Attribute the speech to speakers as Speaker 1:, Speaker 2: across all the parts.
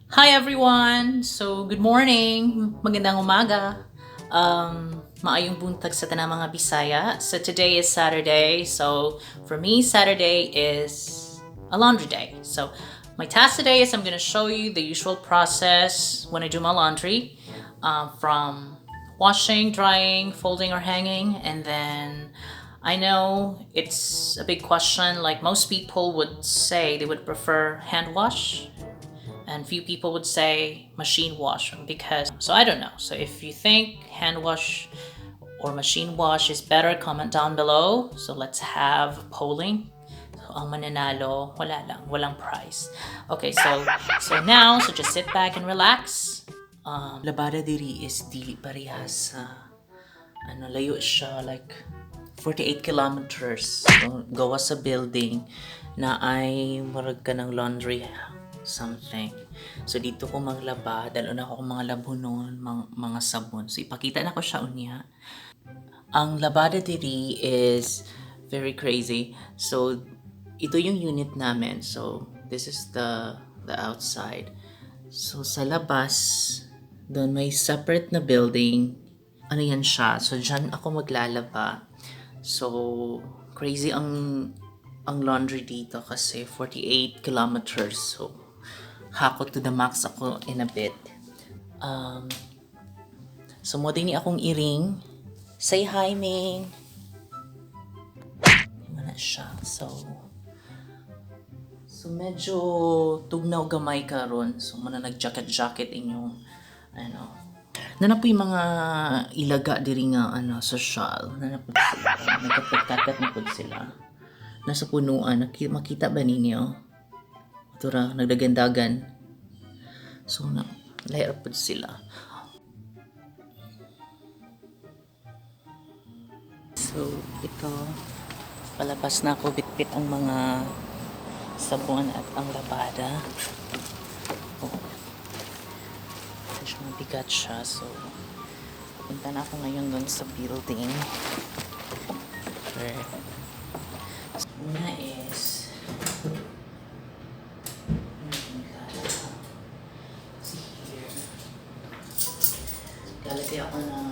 Speaker 1: Hi everyone! So, good morning! Magandang umaga! Maayong buntag sa tanang mga Bisaya. So, today is Saturday. So, for me, Saturday is a laundry day. So, my task today is I'm going to show you the usual process when I do my laundry. From washing, drying, folding, or hanging. And then I know it's a big question. Like most people would say they would prefer hand wash, and few people would say machine wash because so I don't know. So if you think hand wash or machine wash is better, comment down below. So let's have polling. So ang mananalo, wala lang, walang prize. Okay, so just sit back and relax. Labada diri is dili parehas sa layo siya, like 48 kilometers. So, gawa sa building na ay marag ka ng laundry something. So dito ko maglaba, dalo na ako mga labunon, mga sabon. So ipakita na ko siya unya. Ang labada diri is very crazy. So ito yung unit namin. So this is the outside. So sa labas, doon may separate na building. Ano yan siya? So dyan ako maglalaba. So crazy ang laundry dito kasi 48 kilometers. So hakot to the max ako in a bit. So mo din akong iring. Say hi, Ming. Wala siya. So medyo tugnaw gamay karon. So muna nag-jacket inyong ano. Nanapoy mga ilaga diri nga social. Nanapod sila. Nagkapagkakat na pod sila. Nasa punuan. Makita ba ninyo? Tura, nagdagandagan. So layer pod sila. So ito, palabas na ako, bitbit ang mga sabon at ang labada. Medyo mabigat siya. So punta na ako ngayon dun sa building. Una is lalagay ako ng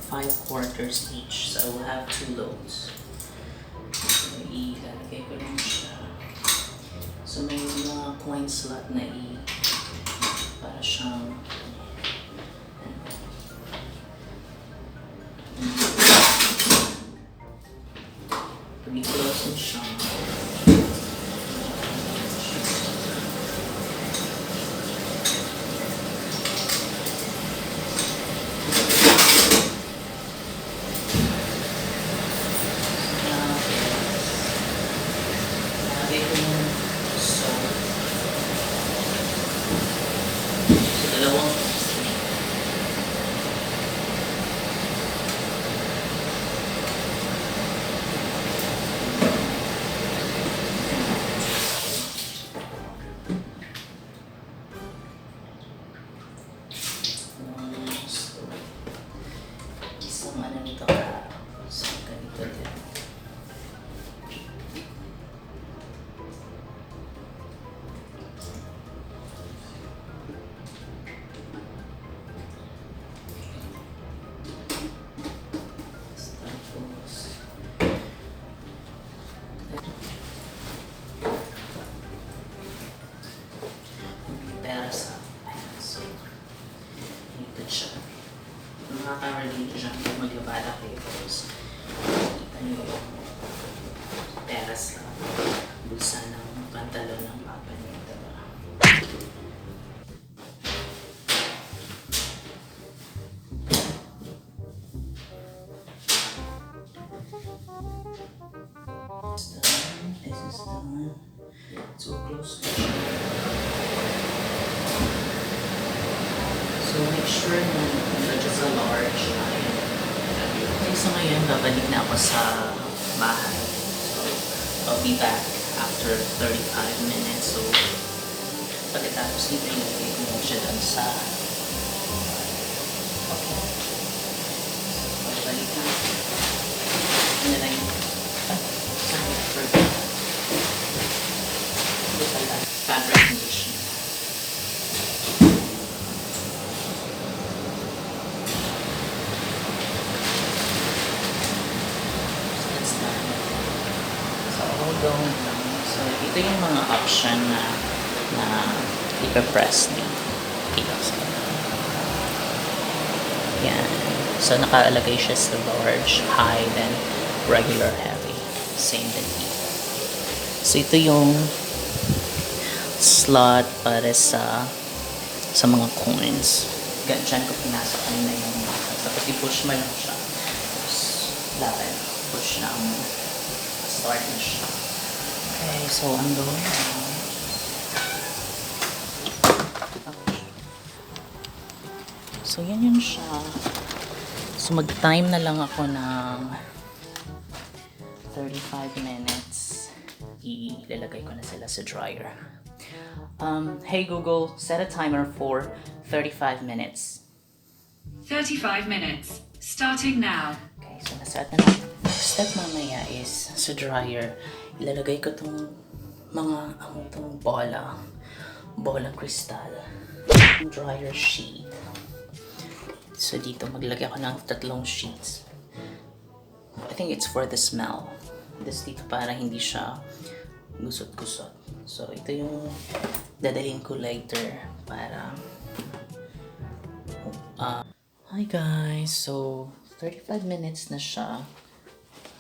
Speaker 1: 5 quarters each. So I will have 2 loads. So ilalagay ko lang siya. So may mga coin slot na para siyang pag-i-close mo siya. Nakaka-cover dito siya kung maglabada kayo. Tapos, kita nyo yung teras lang. Bulsa ng pantalon ng papa niyo. Diba? This is done. So close. So make sure na just a large iron. Okay, so ngayon babalik na ako sa bahay. So I'll be back after 35 minutes. So pagkatapos nito ilagay ko mo siya dun sa okay. So babalik na. Ano na lang yung sorry for the fabric conditioner. going lang. So, ito yung mga option na ipapress niyo. Kita sa yan. So, nakaalagay siya sa large, high, then regular, heavy. Same din dito. So, ito yung slot para sa mga coins. Diyan ko pinasok na yung tapos i-push mo lang siya. Tapos, laban. Push na ang start na siya. Okay, so I'm going now. So, yan yun siya. So, mag-time na lang ako ng 35 minutes. Ilalagay ko na sila sa dryer. Hey Google, set a timer for 35 minutes.
Speaker 2: 35 minutes. Starting now.
Speaker 1: Okay, so naset na lang. Next step mamaya is sa dryer, ilalagay ko tong mga tong bolang kristal. Dryer sheet. So dito maglagay ako ng 3 sheets. I think it's for the smell. This dito para hindi siya gusot-gusot. So ito yung dadalhin ko later para hi guys, so 35 minutes na siya.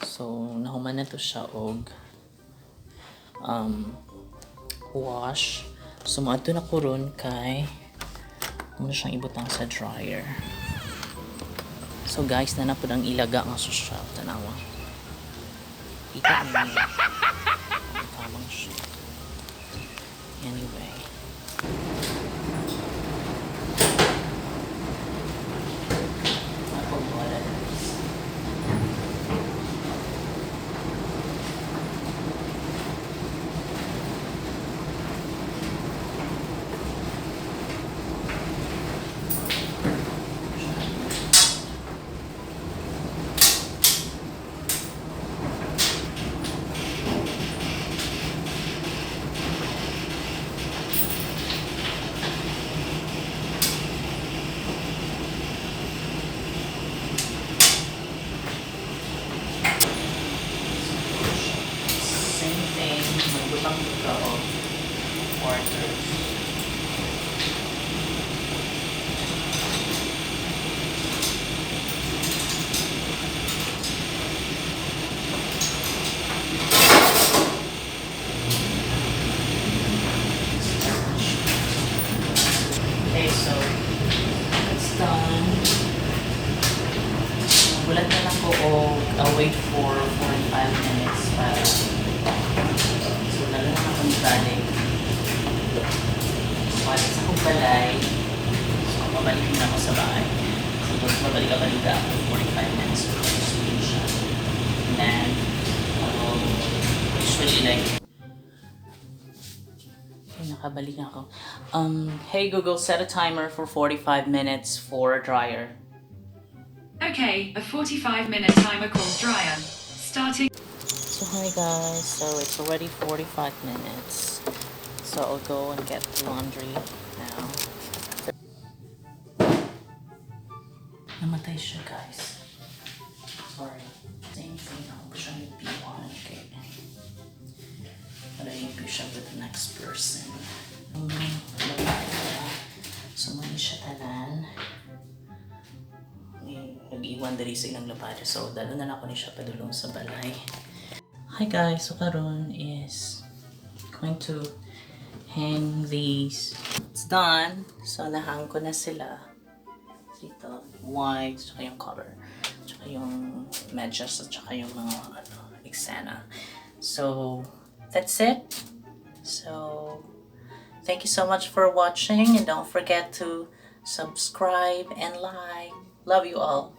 Speaker 1: So nahuman na to siya og wash. So maadto na ko ron kay ano siyang ibutang sa dryer. So guys, nanapod ang ilaga nga social tanawa. Kita mo niya. Tamang siya. Anyway. Magbutang ka o water. Okay, so it's done. Bulat na lang ko o wait for 45 minutes para lalo na akong balik. So, alis akong balay. So, mabalik na ako sa bahay. So, tapos mabalik ako 45 minutes for siya. And then, usually like, okay, nakabalik na ako. Hey Google, set a timer for 45 minutes for a dryer.
Speaker 2: Okay, a 45-minute timer called dryer. Starting.
Speaker 1: So hi guys, so it's already 45 minutes. So I'll go and get the laundry now. Namatay siya guys. Sorry. Same thing, ako pa siyang ipiwan. Okay. Para i-ipin siya with the next person. So mali siya tanan. Nag-iwan dali sa ilang labada. So dalo na ako ni siya padulong sa balay. Hi guys, so karon is going to hang these. It's done. So nahang ko na sila. Dito, white, tsaka yung cover. Tsaka yung medyas, tsaka yung mga eksena. So that's it. So thank you so much for watching and don't forget to subscribe and like. Love you all.